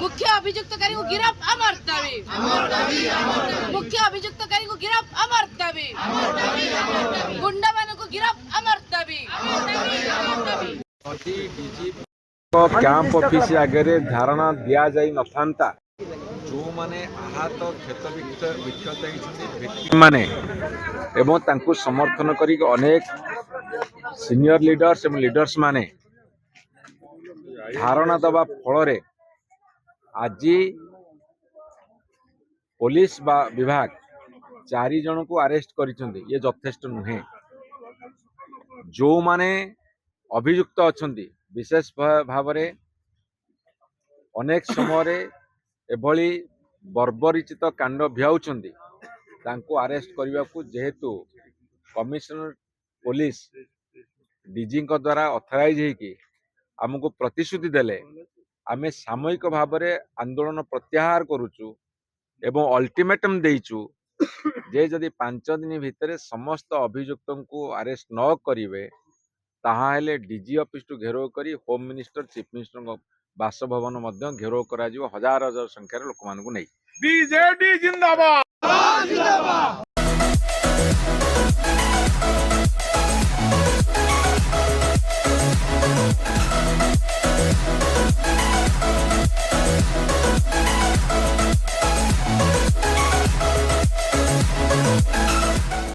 मुख्य अभियुक्तकारी को गिरफ्त अमर दाबी मुख्य अभियुक्तकारी को गिरफ्त अमर दाबी गुंडा मानक को गिरफ्त अमर दाबी कैंप ऑफिस आगे धारणा दिया जाई नथांता जो माने आहत क्षत विक्षत व्यक्ति माने एवं तांको समर्थन करी अनेक सीनियर लीडर्स एवं लीडर्स माने धारणा दबा फल आज पुलिस विभाग 4 जन को अरेस्ट करिसेंती ये यथेष्ट नुहे जो माने अभियुक्त अछंती विशेष भाव में अनेक समय एभली बर्बरिचित कांड भियाउछंती तांको अरेस्ट करने को जेहेतु कमिशनर पुलिस डीजी द्वारा ऑथराइज होगी आमको प्रतिश्रुति देले आमे सामूहिक भाव में आंदोलन प्रत्याहार करुचु एवं अल्टीमेटम देइचु जे जदि 5 दिन भितर समस्त अभियुक्त को अरेस्ट न करिवे ताहाले डीजी ऑफिस टू घेराव करी होम मिनिस्टर चीफ मिनिस्टर बासभवन मध्य घेराव करा जिवो हजार हजार संख्यार लोक मानकु नै। बीजेडी जिंदाबाद।